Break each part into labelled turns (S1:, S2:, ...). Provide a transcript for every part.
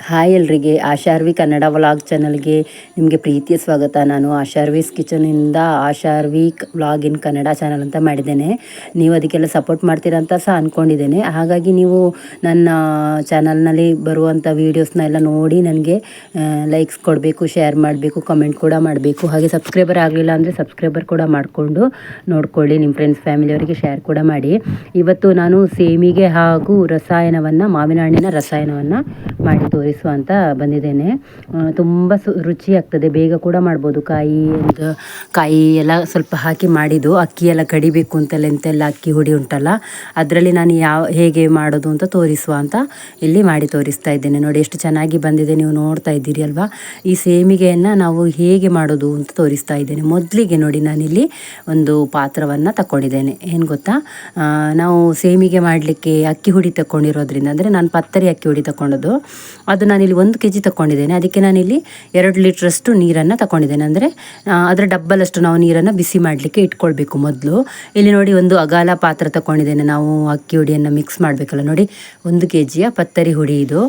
S1: Hi ಎಲ್ರಿಗೆ ಆಶಾರ್ವಿ Kannada vlog ಚಾನಲ್ಗೆ ನಿಮಗೆ ಪ್ರೀತಿಯ ಸ್ವಾಗತ. ನಾನು ಆಶಾರ್ವೀಸ್ ಕಿಚನಿಂದ ಆಶಾರ್ವಿ ವ್ಲಾಗ್ ಇನ್ ಕನ್ನಡ ಚಾನಲ್ ಅಂತ ಮಾಡಿದ್ದೇನೆ. ನೀವು ಅದಕ್ಕೆಲ್ಲ ಸಪೋರ್ಟ್ ಮಾಡ್ತೀರಾ ಅಂತ ಸಹ ಅಂದ್ಕೊಂಡಿದ್ದೇನೆ. ಹಾಗಾಗಿ ನೀವು ನನ್ನ ಚಾನಲ್ನಲ್ಲಿ ಬರುವಂಥ ವೀಡಿಯೋಸ್ನ ಎಲ್ಲ ನೋಡಿ ನನಗೆ ಲೈಕ್ಸ್ ಕೊಡಬೇಕು, ಶೇರ್ ಮಾಡಬೇಕು, ಕಮೆಂಟ್ ಕೂಡ ಮಾಡಬೇಕು. ಹಾಗೆ ಸಬ್ಸ್ಕ್ರೈಬರ್ ಆಗಲಿಲ್ಲ ಅಂದರೆ ಸಬ್ಸ್ಕ್ರೈಬರ್ ಕೂಡ ಮಾಡಿಕೊಂಡು ನೋಡ್ಕೊಳ್ಳಿ. ನಿಮ್ಮ ಫ್ರೆಂಡ್ಸ್ ಫ್ಯಾಮಿಲಿಯವರಿಗೆ ಶೇರ್ ಕೂಡ ಮಾಡಿ. ಇವತ್ತು ನಾನು ಸೇಮಿಗೆ ಹಾಗೂ ಮಾವಿನ ಹಣ್ಣಿನ ರಸಾಯನವನ್ನು ಮಾಡಿ ತೋರಿಸುವಂತ ಬಂದಿದ್ದೇನೆ. ತುಂಬ ರುಚಿ ಆಗ್ತದೆ, ಬೇಗ ಕೂಡ ಮಾಡ್ಬೋದು. ಕಾಯಿ ಎಲ್ಲ ಸ್ವಲ್ಪ ಹಾಕಿ ಮಾಡಿದ್ದು, ಅಕ್ಕಿ ಎಲ್ಲ ಕಡಿಬೇಕು ಎಂತೆಲ್ಲ ಅಕ್ಕಿ ಹುಡಿ ಉಂಟಲ್ಲ, ಅದರಲ್ಲಿ ನಾನು ಹೇಗೆ ಮಾಡೋದು ಅಂತ ತೋರಿಸುವ ಅಂತ ಇಲ್ಲಿ ಮಾಡಿ ತೋರಿಸ್ತಾ ಇದ್ದೇನೆ. ನೋಡಿ ಎಷ್ಟು ಚೆನ್ನಾಗಿ ಬಂದಿದೆ, ನೀವು ನೋಡ್ತಾ ಇದ್ದೀರಿ ಅಲ್ವಾ. ಈ ಸೇಮಿಗೆಯನ್ನು ನಾವು ಹೇಗೆ ಮಾಡೋದು ಅಂತ ತೋರಿಸ್ತಾ ಇದ್ದೇನೆ. ಮೊದಲಿಗೆ ನೋಡಿ ನಾನಿಲ್ಲಿ ಒಂದು ಪಾತ್ರವನ್ನು ತಗೊಂಡಿದ್ದೇನೆ. ಏನು ಗೊತ್ತಾ, ನಾವು ಸೇಮಿಗೆ ಮಾಡಲಿಕ್ಕೆ ಅಕ್ಕಿ ಹುಡಿ ತಗೊಂಡಿರೋದ್ರಿಂದ, ಅಂದರೆ ನಾನು ಪತ್ತರಿ ಅಕ್ಕಿ ಹುಡಿ ತಗೊಂಡದ್ದು, ಅದು ನಾನಿಲ್ಲಿ 1 kg ತಗೊಂಡಿದ್ದೇನೆ. ಅದಕ್ಕೆ ನಾನಿಲ್ಲಿ 2 ಲೀಟ್ರಷ್ಟು ನೀರನ್ನು ತಗೊಂಡಿದ್ದೇನೆ. ಅಂದರೆ ಅದರ ಡಬ್ಬಲಷ್ಟು ನಾವು ನೀರನ್ನು ಬಿಸಿ ಮಾಡಲಿಕ್ಕೆ ಇಟ್ಕೊಳ್ಬೇಕು ಮೊದಲು. ಇಲ್ಲಿ ನೋಡಿ ಒಂದು ಅಗಾಲ ಪಾತ್ರ ತಗೊಂಡಿದ್ದೇನೆ. ನಾವು ಅಕ್ಕಿ ಹುಡಿಯನ್ನು ಮಿಕ್ಸ್ ಮಾಡಬೇಕಲ್ಲ. ನೋಡಿ 1 kgಯ ಪತ್ತರಿ ಹುಡಿ ಇದು.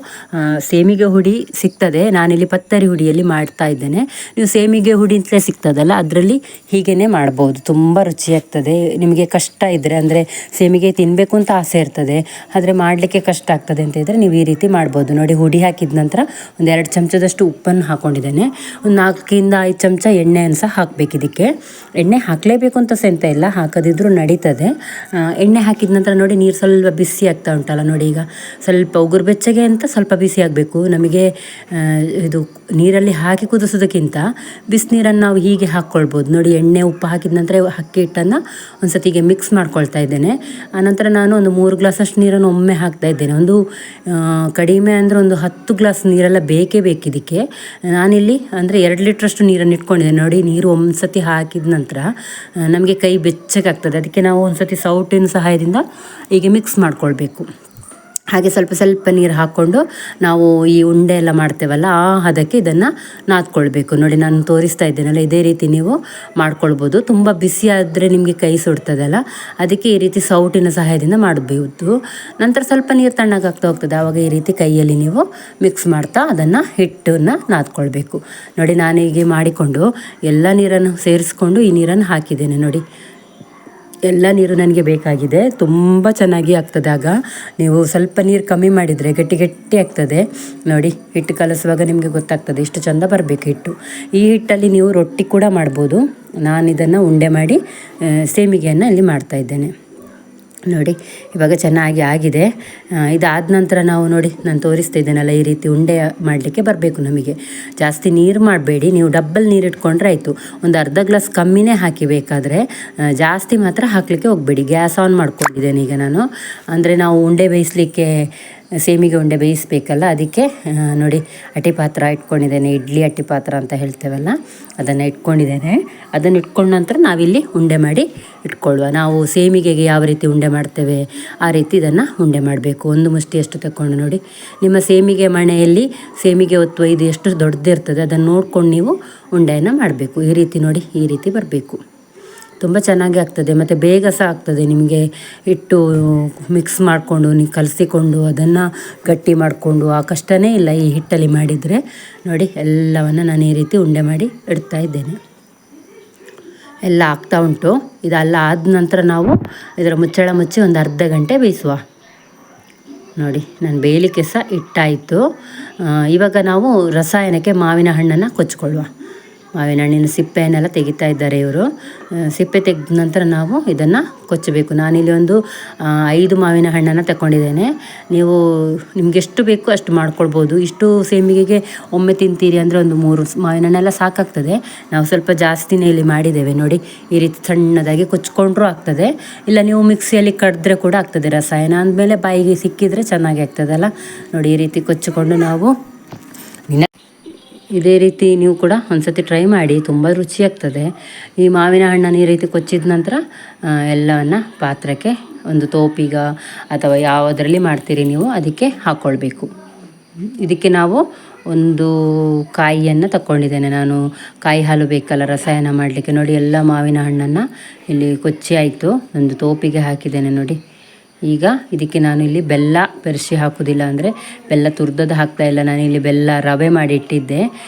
S1: ಸೇಮಿಗೆ ಹುಡಿ ಸಿಗ್ತದೆ, ನಾನಿಲ್ಲಿ ಪತ್ತರಿ ಹುಡಿಯಲ್ಲಿ ಮಾಡ್ತಾ ಇದ್ದೇನೆ. ನೀವು ಸೇಮಿಗೆ ಹುಡಿ ಅಂತಲೇ ಸಿಗ್ತದಲ್ಲ, ಅದರಲ್ಲಿ ಹೀಗೇ ಮಾಡ್ಬೋದು. ತುಂಬ ರುಚಿಯಾಗ್ತದೆ. ನಿಮಗೆ ಕಷ್ಟ ಇದ್ದರೆ, ಅಂದರೆ ಸೇಮಿಗೆ ತಿನ್ನಬೇಕು ಅಂತ ಆಸೆ ಇರ್ತದೆ ಆದರೆ ಮಾಡಲಿಕ್ಕೆ ಕಷ್ಟ ಆಗ್ತದೆ ಅಂತ ಇದ್ದರೆ ನೀವು ಈ ರೀತಿ ಮಾಡ್ಬೋದು. ನೋಡಿ ಹುಡಿ ಹಾಕಿದ ನಂತರ ಒಂದು 2 ಚಮಚದಷ್ಟು ಉಪ್ಪನ್ನು ಹಾಕ್ಕೊಂಡಿದ್ದೇನೆ. ಒಂದು 4 5 ಚಮಚ ಎಣ್ಣೆಯನ್ನು ಸಹ ಹಾಕಬೇಕು. ಇದಕ್ಕೆ ಎಣ್ಣೆ ಹಾಕಲೇಬೇಕು ಅಂತ ಸಹ ಎಂತ ಇಲ್ಲ, ಹಾಕದಿದ್ರೂ ನಡೀತದೆ. ಎಣ್ಣೆ ಹಾಕಿದ ನಂತರ ನೋಡಿ ನೀರು ಸ್ವಲ್ಪ ಬಿಸಿ ಆಗ್ತಾ ಉಂಟಲ್ಲ, ನೋಡಿ ಈಗ ಸ್ವಲ್ಪ ಉಗುರು ಬೆಚ್ಚಗೆ ಅಂತ ಸ್ವಲ್ಪ ಬಿಸಿ ಆಗಬೇಕು. ನಮಗೆ ಇದು ನೀರಲ್ಲಿ ಹಾಕಿ ಕುದಿಸೋದಕ್ಕಿಂತ ಬಿಸಿನೀರನ್ನು ನಾವು ಹೀಗೆ ಹಾಕ್ಕೊಳ್ಬೋದು. ನೋಡಿ ಎಣ್ಣೆ ಉಪ್ಪು ಹಾಕಿದ ನಂತರ ಅಕ್ಕಿ ಹಿಟ್ಟನ್ನು ಒಂದು ಸತಿಗೆ ಮಿಕ್ಸ್ ಮಾಡ್ಕೊಳ್ತಾ ಇದ್ದೇನೆ. ಆನಂತರ ನಾನು ಒಂದು 3 ಗ್ಲಾಸಷ್ಟು ನೀರನ್ನು ಒಮ್ಮೆ ಹಾಕ್ತಾ ಇದ್ದೇನೆ. ಒಂದು ಕಡಿಮೆ ಅಂದರೆ ಒಂದು 10 ಗ್ಲಾಸ್ ನೀರೆಲ್ಲ ಬೇಕೇ ಇದಕ್ಕೆ. ನಾನಿಲ್ಲಿ ಅಂದರೆ 2 ಲೀಟ್ರಷ್ಟು ನೀರನ್ನು ಇಟ್ಕೊಂಡಿದ್ದೇನೆ. ನೋಡಿ ನೀರು ಒಂದು ಸತಿ ಹಾಕಿದ ನಂತರ ನಮಗೆ ಕೈ ಬೆಚ್ಚಗಾಗ್ತದೆ. ಅದಕ್ಕೆ ನಾವು ಒಂದು ಸತಿ ಸೌಟಿನ ಸಹಾಯದಿಂದ ಹೀಗೆ ಮಿಕ್ಸ್ ಮಾಡ್ಕೊಳ್ಬೇಕು. ಹಾಗೆ ಸ್ವಲ್ಪ ಸ್ವಲ್ಪ ನೀರು ಹಾಕ್ಕೊಂಡು ನಾವು ಈ ಉಂಡೆ ಎಲ್ಲ ಮಾಡ್ತೇವಲ್ಲ, ಆ ಹದಕ್ಕೆ ಇದನ್ನು ನಾದ್ಕೊಳ್ಬೇಕು. ನೋಡಿ ನಾನು ತೋರಿಸ್ತಾ ಇದ್ದೇನಲ್ಲ, ಇದೇ ರೀತಿ ನೀವು ಮಾಡ್ಕೊಳ್ಬೋದು. ತುಂಬ ಬಿಸಿ ಆದರೆ ನಿಮಗೆ ಕೈ ಸುಡ್ತದಲ್ಲ, ಅದಕ್ಕೆ ಈ ರೀತಿ ಸೌಟಿನ ಸಹಾಯದಿಂದ ಮಾಡಬಹುದು. ನಂತರ ಸ್ವಲ್ಪ ನೀರು ತಣ್ಣಗಾಗ್ತಾ ಹೋಗ್ತದೆ, ಆವಾಗ ಈ ರೀತಿ ಕೈಯಲ್ಲಿ ನೀವು ಮಿಕ್ಸ್ ಮಾಡ್ತಾ ಅದನ್ನು ಹಿಟ್ಟನ್ನು ನಾದ್ಕೊಳ್ಬೇಕು. ನೋಡಿ ನಾನು ಹೀಗೆ ಮಾಡಿಕೊಂಡು ಎಲ್ಲ ನೀರನ್ನು ಸೇರಿಸ್ಕೊಂಡು ಈ ನೀರನ್ನು ಹಾಕಿದ್ದೇನೆ. ನೋಡಿ ಎಲ್ಲ ನೀರು ನನಗೆ ಬೇಕಾಗಿದೆ. ತುಂಬ ಚೆನ್ನಾಗಿ ಆಗ್ತದೆ. ಆಗ ನೀವು ಸ್ವಲ್ಪ ನೀರು ಕಮ್ಮಿ ಮಾಡಿದರೆ ಗಟ್ಟಿ ಆಗ್ತದೆ. ನೋಡಿ ಹಿಟ್ಟು ಕಲಸುವಾಗ ನಿಮಗೆ ಗೊತ್ತಾಗ್ತದೆ ಎಷ್ಟು ಚೆಂದ ಬರಬೇಕು ಹಿಟ್ಟು. ಈ ಹಿಟ್ಟಲ್ಲಿ ನೀವು ರೊಟ್ಟಿ ಕೂಡ ಮಾಡ್ಬೋದು. ನಾನು ಇದನ್ನು ಉಂಡೆ ಮಾಡಿ ಸೇಮಿಗೆಯನ್ನು ಇಲ್ಲಿ ಮಾಡ್ತಾ ಇದ್ದೇನೆ. ನೋಡಿ ಇವಾಗ ಚೆನ್ನಾಗಿ ಆಗಿದೆ. ಇದಾದ ನಂತರ ನಾವು ನೋಡಿ ನಾನು ತೋರಿಸ್ತಾ ಇದ್ದೇನಲ್ಲ, ಈ ರೀತಿ ಉಂಡೆ ಮಾಡಲಿಕ್ಕೆ ಬರಬೇಕು ನಮಗೆ. ಜಾಸ್ತಿ ನೀರು ಮಾಡಬೇಡಿ, ನೀವು ಡಬ್ಬಲ್ ನೀರು ಇಟ್ಕೊಂಡ್ರೆ ಆಯಿತು. ಒಂದು ಅರ್ಧ ಗ್ಲಾಸ್ ಕಮ್ಮಿನೇ ಹಾಕಿ, ಬೇಕಾದರೆ ಜಾಸ್ತಿ ಮಾತ್ರ ಹಾಕಲಿಕ್ಕೆ ಹೋಗಬೇಡಿ. ಗ್ಯಾಸ್ ಆನ್ ಮಾಡ್ಕೊಂಡಿದ್ದೇನೆ ಈಗ ನಾನು. ಅಂದರೆ ನಾವು ಉಂಡೆ ಬೇಯಿಸಲಿಕ್ಕೆ ಸೇಮಿಗೆ ಉಂಡೆ ಬೇಯಿಸಬೇಕಲ್ಲ, ಅದಕ್ಕೆ ನೋಡಿ ಅಟ್ಟಿ ಪಾತ್ರ ಇಟ್ಕೊಂಡಿದ್ದೇನೆ. ಇಡ್ಲಿ ಅಟ್ಟಿ ಪಾತ್ರ ಅಂತ ಹೇಳ್ತೇವಲ್ಲ, ಅದನ್ನು ಇಟ್ಕೊಂಡಿದ್ದೇನೆ. ಅದನ್ನು ಇಟ್ಕೊಂಡ ನಂತರ ನಾವಿಲ್ಲಿ ಉಂಡೆ ಮಾಡಿ ಇಟ್ಕೊಳ್ಳುವ. ನಾವು ಸೇಮಿಗೆಗೆ ಯಾವ ರೀತಿ ಉಂಡೆ ಮಾಡ್ತೇವೆ ಆ ರೀತಿ ಇದನ್ನು ಉಂಡೆ ಮಾಡಬೇಕು. ಒಂದು ಮುಷ್ಟಿಯಷ್ಟು ತಗೊಂಡು ನೋಡಿ, ನಿಮ್ಮ ಸೇಮಿಗೆ ಮಣೆಯಲ್ಲಿ ಸೇಮಿಗೆ ಒತ್ತುವ ಇದು ಎಷ್ಟು ದೊಡ್ಡದಿರ್ತದೆ ಅದನ್ನು ನೋಡ್ಕೊಂಡು ನೀವು ಉಂಡೆಯನ್ನು ಮಾಡಬೇಕು. ಈ ರೀತಿ ನೋಡಿ, ಈ ರೀತಿ ಬರಬೇಕು. ತುಂಬ ಚೆನ್ನಾಗಿ ಆಗ್ತದೆ ಮತ್ತು ಬೇಗ ಸಹ ಆಗ್ತದೆ. ನಿಮಗೆ ಹಿಟ್ಟು ಮಿಕ್ಸ್ ಮಾಡಿಕೊಂಡು ನೀವು ಕಲಸಿಕೊಂಡು ಅದನ್ನು ಗಟ್ಟಿ ಮಾಡಿಕೊಂಡು ಆ ಕಷ್ಟನೇ ಇಲ್ಲ ಈ ಹಿಟ್ಟಲ್ಲಿ ಮಾಡಿದರೆ. ನೋಡಿ ಎಲ್ಲವನ್ನು ನಾನು ಈ ರೀತಿ ಉಂಡೆ ಮಾಡಿ ಇಡ್ತಾ ಇದ್ದೇನೆ. ಎಲ್ಲ ಆಗ್ತಾ ಉಂಟು. ಇದೆಲ್ಲ ಆದ ನಂತರ ನಾವು ಇದರ ಮುಚ್ಚಳ ಮುಚ್ಚಿ ಒಂದು ಅರ್ಧ ಗಂಟೆ ಬೇಯಿಸುವ. ನೋಡಿ ನಾನು ಬೇಯಲಿಕ್ಕೆ ಸಹ ಇಟ್ಟಾಯಿತು. ಇವಾಗ ನಾವು ರಸಾಯನಕ್ಕೆ ಮಾವಿನ ಹಣ್ಣನ್ನು ಕೊಚ್ಕೊಳ್ಳುವ. ಮಾವಿನ ಹಣ್ಣಿನ ಸಿಪ್ಪೆಯನ್ನೆಲ್ಲ ತೆಗಿತಾ ಇದ್ದಾರೆ ಇವರು. ಸಿಪ್ಪೆ ತೆಗೆದ ನಂತರ ನಾವು ಇದನ್ನು ಕೊಚ್ಚಬೇಕು. ನಾನಿಲ್ಲಿ ಒಂದು 5 ಮಾವಿನ ಹಣ್ಣನ್ನು ತಗೊಂಡಿದ್ದೇನೆ. ನೀವು ನಿಮ್ಗೆ ಎಷ್ಟು ಬೇಕು ಅಷ್ಟು ಮಾಡ್ಕೊಳ್ಬೋದು. ಇಷ್ಟು ಸೇಮಿಗೆಗೆ ಒಮ್ಮೆ ತಿಂತೀರಿ ಅಂದರೆ ಒಂದು 3 ಮಾವಿನ ಹಣ್ಣೆಲ್ಲ ಸಾಕಾಗ್ತದೆ. ನಾವು ಸ್ವಲ್ಪ ಜಾಸ್ತಿನೇ ಇಲ್ಲಿ ಮಾಡಿದ್ದೇವೆ. ನೋಡಿ ಈ ರೀತಿ ಸಣ್ಣದಾಗಿ ಕೊಚ್ಕೊಂಡ್ರೂ ಆಗ್ತದೆ, ಇಲ್ಲ ನೀವು ಮಿಕ್ಸಿಯಲ್ಲಿ ಕಡಿದ್ರೆ ಕೂಡ ಆಗ್ತದೆ. ರಸಾಯನ ಅಂದಮೇಲೆ ಬಾಯಿಗೆ ಸಿಕ್ಕಿದರೆ ಚೆನ್ನಾಗಿ ಆಗ್ತದಲ್ಲ. ನೋಡಿ ಈ ರೀತಿ ಕೊಚ್ಚಿಕೊಂಡು ನಾವು ಇದೇ ರೀತಿ ನೀವು ಕೂಡ ಒಂದ್ಸತಿ ಟ್ರೈ ಮಾಡಿ, ತುಂಬ ರುಚಿಯಾಗ್ತದೆ. ಈ ಮಾವಿನ ಹಣ್ಣನ್ನು ಈ ರೀತಿ ಕೊಚ್ಚಿದ ನಂತರ ಎಲ್ಲವನ್ನು ಪಾತ್ರಕ್ಕೆ, ಒಂದು ತೋಪಿಗ ಅಥವಾ ಯಾವುದರಲ್ಲಿ ಮಾಡ್ತೀರಿ ನೀವು ಅದಕ್ಕೆ ಹಾಕ್ಕೊಳ್ಬೇಕು. ಇದಕ್ಕೆ ನಾವು ಒಂದು ಕಾಯಿಯನ್ನು ತಗೊಂಡಿದ್ದೇನೆ ನಾನು. ಕಾಯಿ ಹಾಲು ಬೇಕಲ್ಲ ರಸಾಯನ ಮಾಡಲಿಕ್ಕೆ. ನೋಡಿ ಎಲ್ಲ ಮಾವಿನ ಹಣ್ಣನ್ನು ಇಲ್ಲಿ ಕೊಚ್ಚಿ ಆಯಿತು, ಒಂದು ತೋಪಿಗೆ ಹಾಕಿದ್ದೇನೆ. ನೋಡಿ ಈಗ ಇದಕ್ಕೆ ನಾನು ಇಲ್ಲಿ ಬೆಲ್ಲ ಬೆರೆಸಿ ಹಾಕೋದಿಲ್ಲ, ಅಂದರೆ ಬೆಲ್ಲ ತುರಿದದ್ದು ಹಾಕ್ತಾಯಿಲ್ಲ. ನಾನಿಲ್ಲಿ ಬೆಲ್ಲ ರವೆ ಮಾಡಿ ಇಟ್ಟಿದ್ದೆ,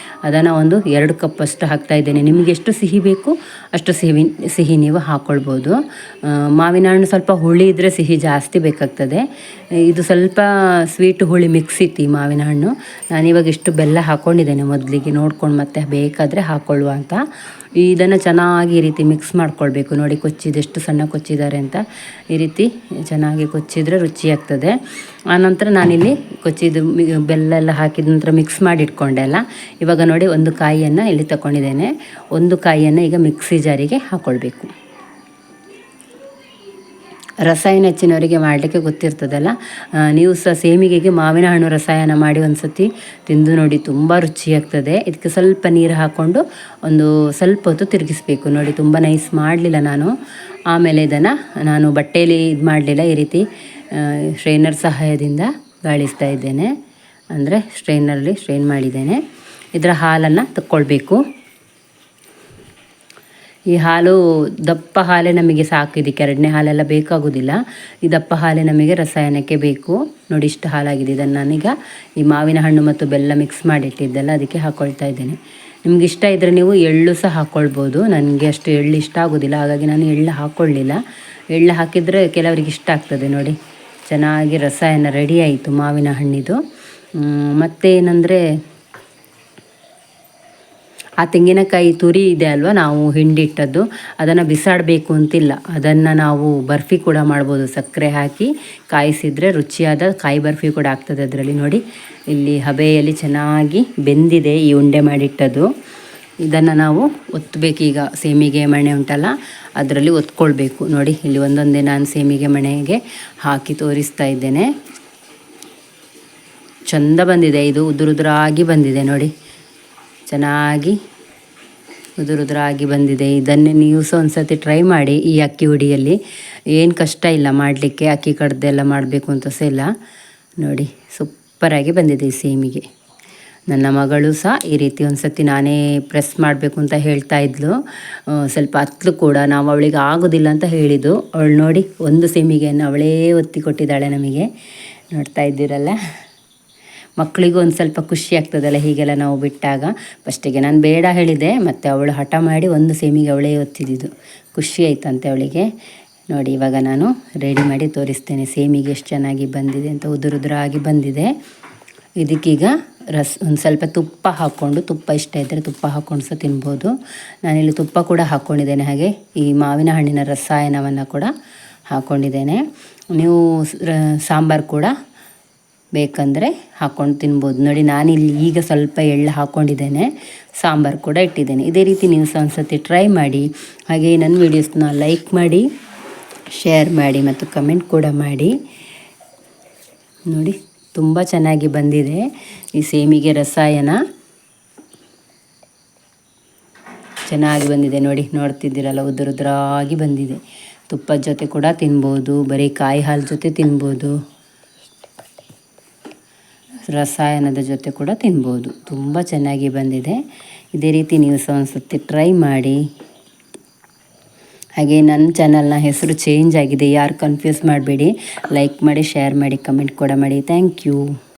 S1: ಅದನ್ನು ಒಂದು 2 ಕಪ್ಪಷ್ಟು ಹಾಕ್ತಾಯಿದ್ದೇನೆ. ನಿಮಗೆ ಎಷ್ಟು ಸಿಹಿ ಬೇಕು ಅಷ್ಟು ಸಿಹಿ ನೀವು ಹಾಕ್ಕೊಳ್ಬೋದು. ಮಾವಿನ ಹಣ್ಣು ಸ್ವಲ್ಪ ಹುಳಿ ಇದ್ದರೆ ಸಿಹಿ ಜಾಸ್ತಿ ಬೇಕಾಗ್ತದೆ. ಇದು ಸ್ವಲ್ಪ ಸ್ವೀಟು ಹುಳಿ ಮಿಕ್ಸ್ ಇತ್ತು ಈ ಮಾವಿನ ಹಣ್ಣು. ನಾನಿವಾಗ ಇಷ್ಟು ಬೆಲ್ಲ ಹಾಕ್ಕೊಂಡಿದ್ದೇನೆ, ಮೊದಲಿಗೆ ನೋಡ್ಕೊಂಡು ಮತ್ತೆ ಬೇಕಾದರೆ ಹಾಕ್ಕೊಳ್ಳುವ ಅಂತ. ಇದನ್ನು ಚೆನ್ನಾಗಿ ಈ ರೀತಿ ಮಿಕ್ಸ್ ಮಾಡ್ಕೊಳ್ಬೇಕು. ನೋಡಿ ಕೊಚ್ಚಿದೆಷ್ಟು ಸಣ್ಣ ಕೊಚ್ಚಿದ್ದಾರೆ ಅಂತ. ಈ ರೀತಿ ಚೆನ್ನಾಗಿ ಕೊಚ್ಚಿದರೆ ರುಚಿಯಾಗ್ತದೆ. ಆನಂತರ ನಾನಿಲ್ಲಿ ಕೊಚ್ಚಿದ ಬೆಲ್ಲ ಎಲ್ಲ ಹಾಕಿದ ನಂತರ ಮಿಕ್ಸ್ ಮಾಡಿ ಇಟ್ಕೊಂಡೆ ಅಲ್ಲ. ಇವಾಗ ನೋಡಿ ಒಂದು ಕಾಯಿಯನ್ನು ಇಲ್ಲಿ ತಗೊಂಡಿದ್ದೇನೆ. ಒಂದು ಕಾಯಿಯನ್ನು ಈಗ ಮಿಕ್ಸಿ ಜಾರಿಗೆ ಹಾಕ್ಕೊಳ್ಬೇಕು. ರಸಾಯನ ಹೆಚ್ಚಿನವರಿಗೆ ಮಾಡಲಿಕ್ಕೆ ಗೊತ್ತಿರ್ತದಲ್ಲ, ನೀವು ಸಹ ಸೇಮಿಗೆಗೆ ಮಾವಿನ ಹಣ್ಣು ರಸಾಯನ ಮಾಡಿ ಒಂದು ಸತಿ ತಿಂದು ನೋಡಿ, ತುಂಬ ರುಚಿಯಾಗ್ತದೆ. ಇದಕ್ಕೆ ಸ್ವಲ್ಪ ನೀರು ಹಾಕ್ಕೊಂಡು ಒಂದು ಸ್ವಲ್ಪ ಹೊತ್ತು ತಿರುಗಿಸ್ಬೇಕು. ನೋಡಿ ತುಂಬ ನೈಸ್ ಮಾಡಲಿಲ್ಲ ನಾನು. ಆಮೇಲೆ ಇದನ್ನು ನಾನು ಬಟ್ಟೆಯಲ್ಲಿ ಇದು ಮಾಡಲಿಲ್ಲ, ಈ ರೀತಿ ಸ್ಟ್ರೈನರ್ ಸಹಾಯದಿಂದ ಗಾಳಿಸ್ತಾ ಇದ್ದೇನೆ, ಅಂದರೆ ಸ್ಟ್ರೈನರಲ್ಲಿ ಸ್ಟ್ರೈನ್ ಮಾಡಿದ್ದೇನೆ. ಇದರ ಹಾಲನ್ನು ತಕ್ಕೊಳ್ಬೇಕು. ಈ ಹಾಲು ದಪ್ಪ ಹಾಲೇ ನಮಗೆ ಸಾಕು, ಇದಕ್ಕೆ ಎರಡನೇ ಹಾಲೆಲ್ಲ ಬೇಕಾಗೋದಿಲ್ಲ. ಈ ದಪ್ಪ ಹಾಲೇ ನಮಗೆ ರಸಾಯನಕ್ಕೆ ಬೇಕು. ನೋಡಿ ಇಷ್ಟು ಹಾಲಾಗಿದೆ. ಇದನ್ನು ನಾನೀಗ ಈ ಮಾವಿನ ಹಣ್ಣು ಮತ್ತು ಬೆಲ್ಲ ಮಿಕ್ಸ್ ಮಾಡಿಟ್ಟಿದ್ದೆಲ್ಲ ಅದಕ್ಕೆ ಹಾಕ್ಕೊಳ್ತಾ ಇದ್ದೇನೆ. ನಿಮ್ಗೆ ಇಷ್ಟ ಇದ್ದರೆ ನೀವು ಎಳ್ಳು ಸಹ ಹಾಕ್ಕೊಳ್ಬೋದು. ನನಗೆ ಅಷ್ಟು ಎಳ್ಳು ಇಷ್ಟ ಆಗೋದಿಲ್ಲ, ಹಾಗಾಗಿ ನಾನು ಎಳ್ಳು ಹಾಕ್ಕೊಳ್ಳಿಲ್ಲ. ಎಳ್ಳು ಹಾಕಿದರೆ ಕೆಲವರಿಗೆ ಇಷ್ಟ ಆಗ್ತದೆ. ನೋಡಿ ಚೆನ್ನಾಗಿ ರಸಾಯನ ರೆಡಿ ಆಯಿತು ಮಾವಿನ ಹಣ್ಣಿದು. ಮತ್ತೇನೆಂದರೆ ಆ ತೆಂಗಿನಕಾಯಿ ತುರಿ ಇದೆ ಅಲ್ವಾ, ನಾವು ಹಿಂಡಿಟ್ಟದ್ದು, ಅದನ್ನು ಬಿಸಾಡಬೇಕು ಅಂತಿಲ್ಲ. ಅದನ್ನು ನಾವು ಬರ್ಫಿ ಕೂಡ ಮಾಡ್ಬೋದು. ಸಕ್ಕರೆ ಹಾಕಿ ಕಾಯಿಸಿದರೆ ರುಚಿಯಾದ ಕಾಯಿ ಬರ್ಫಿ ಕೂಡ ಆಗ್ತದೆ ಅದರಲ್ಲಿ. ನೋಡಿ ಇಲ್ಲಿ ಹಬೆಯಲ್ಲಿ ಚೆನ್ನಾಗಿ ಬೆಂದಿದೆ ಈ ಉಂಡೆ ಮಾಡಿಟ್ಟದ್ದು. ಇದನ್ನು ನಾವು ಒತ್ತಬೇಕು. ಈಗ ಸೇಮಿಗೆ ಮಣೆ ಉಂಟಲ್ಲ ಅದರಲ್ಲಿ ಒತ್ಕೊಳ್ಬೇಕು. ನೋಡಿ ಇಲ್ಲಿ ಒಂದೊಂದೇ ನಾನು ಸೇಮಿಗೆ ಮಣೆಗೆ ಹಾಕಿ ತೋರಿಸ್ತಾ ಇದ್ದೇನೆ. ಚೆಂದ ಬಂದಿದೆ, ಇದು ಉದುರುದುರಾಗಿ ಬಂದಿದೆ. ನೋಡಿ ಚೆನ್ನಾಗಿ ಉದುರುದುರಾಗಿ ಬಂದಿದೆ. ಇದನ್ನೇ ನೀವು ಸಹ ಒಂದು ಸರ್ತಿ ಟ್ರೈ ಮಾಡಿ. ಈ ಅಕ್ಕಿ ಹುಡಿಯಲ್ಲಿ ಏನು ಕಷ್ಟ ಇಲ್ಲ ಮಾಡಲಿಕ್ಕೆ, ಅಕ್ಕಿ ಕಡ್ದೆಲ್ಲ ಮಾಡಬೇಕು ಅಂತ ಸಹ ಇಲ್ಲ. ನೋಡಿ ಸೂಪರಾಗಿ ಬಂದಿದೆ ಈ ಸೇಮಿಗೆ. ನನ್ನ ಮಗಳು ಸಹ ಈ ರೀತಿ ಒಂದು ಸರ್ತಿ ನಾನೇ ಪ್ರೆಸ್ ಮಾಡಬೇಕು ಅಂತ ಹೇಳ್ತಾ ಇದ್ಲು. ಸ್ವಲ್ಪ ಹತ್ಲು ಕೂಡ, ನಾವು ಅವಳಿಗೆ ಆಗೋದಿಲ್ಲ ಅಂತ ಹೇಳಿದ್ದು. ಅವಳು ನೋಡಿ ಒಂದು ಸೇಮಿಗೆಯನ್ನು ಅವಳೇ ಒತ್ತಿ ಕೊಟ್ಟಿದ್ದಾಳೆ ನಮಗೆ. ನೋಡ್ತಾ ಇದ್ದೀರಲ್ಲ, ಮಕ್ಕಳಿಗೂ ಒಂದು ಸ್ವಲ್ಪ ಖುಷಿ ಆಗ್ತದಲ್ಲ ಹೀಗೆಲ್ಲ ನಾವು ಬಿಟ್ಟಾಗ. ಫಸ್ಟಿಗೆ ನಾನು ಬೇಡ ಹೇಳಿದೆ, ಮತ್ತು ಅವಳು ಹಠ ಮಾಡಿ ಒಂದು ಸೇಮಿಗೆ ಅವಳೇ ಒತ್ತಿದ್ದು. ಖುಷಿ ಆಯ್ತಂತೆ ಅವಳಿಗೆ. ನೋಡಿ ಇವಾಗ ನಾನು ರೆಡಿ ಮಾಡಿ ತೋರಿಸ್ತೇನೆ ಸೇಮಿಗೆ ಎಷ್ಟು ಚೆನ್ನಾಗಿ ಬಂದಿದೆ ಅಂತ. ಉದುರುದುರಾಗಿ ಬಂದಿದೆ. ಇದಕ್ಕೀಗ ಒಂದು ಸ್ವಲ್ಪ ತುಪ್ಪ ಹಾಕ್ಕೊಂಡು, ತುಪ್ಪ ಇಷ್ಟ ಇದ್ದರೆ ತುಪ್ಪ ಹಾಕ್ಕೊಂಡು ಸಹ ತಿನ್ಬೋದು. ನಾನಿಲ್ಲಿ ತುಪ್ಪ ಕೂಡ ಹಾಕ್ಕೊಂಡಿದ್ದೇನೆ. ಹಾಗೆ ಈ ಮಾವಿನ ಹಣ್ಣಿನ ರಸಾಯನವನ್ನು ಕೂಡ ಹಾಕ್ಕೊಂಡಿದ್ದೇನೆ. ನೀವು ಸಾಂಬಾರು ಕೂಡ ಬೇಕಂದರೆ ಹಾಕ್ಕೊಂಡು ತಿನ್ಬೋದು. ನೋಡಿ ನಾನಿಲ್ಲಿ ಈಗ ಸ್ವಲ್ಪ ಎಳ್ಳು ಹಾಕ್ಕೊಂಡಿದ್ದೇನೆ, ಸಾಂಬಾರು ಕೂಡ ಇಟ್ಟಿದ್ದೇನೆ. ಇದೇ ರೀತಿ ನೀವು ಸಹ ಒಂದು ಸರ್ತಿ ಟ್ರೈ ಮಾಡಿ. ಹಾಗೆ ನನ್ನ ವೀಡಿಯೋಸ್ನ ಲೈಕ್ ಮಾಡಿ, ಶೇರ್ ಮಾಡಿ ಮತ್ತು ಕಮೆಂಟ್ ಕೂಡ ಮಾಡಿ. ನೋಡಿ ತುಂಬ ಚೆನ್ನಾಗಿ ಬಂದಿದೆ ಈ ಸೇಮಿಗೆ ರಸಾಯನ, ಚೆನ್ನಾಗಿ ಬಂದಿದೆ. ನೋಡಿ ನೋಡ್ತಿದ್ದೀರಲ್ಲ, ಉದುರುದ್ರಾಗಿ ಬಂದಿದೆ. ತುಪ್ಪದ ಜೊತೆ ಕೂಡ ತಿನ್ಬೋದು, ಬರೀ ಕಾಯಿ ಹಾಲು ಜೊತೆ ತಿನ್ಬೋದು, ರಸಾಯನದ ಜೊತೆ ಕೂಡ ತಿನ್ಬೋದು. ತುಂಬ ಚೆನ್ನಾಗಿ ಬಂದಿದೆ. ಇದೇ ರೀತಿ ನೀವು ಸಹ ಒಂದು ಸರ್ತಿ ಟ್ರೈ ಮಾಡಿ. ಹಾಗೆ ನನ್ನ ಚಾನಲ್ನ ಹೆಸರು ಚೇಂಜ್ ಆಗಿದೆ, ಯಾರು ಕನ್ಫ್ಯೂಸ್ ಮಾಡಬೇಡಿ. ಲೈಕ್ ಮಾಡಿ, ಶೇರ್ ಮಾಡಿ, ಕಮೆಂಟ್ ಕೂಡ ಮಾಡಿ. Thank you.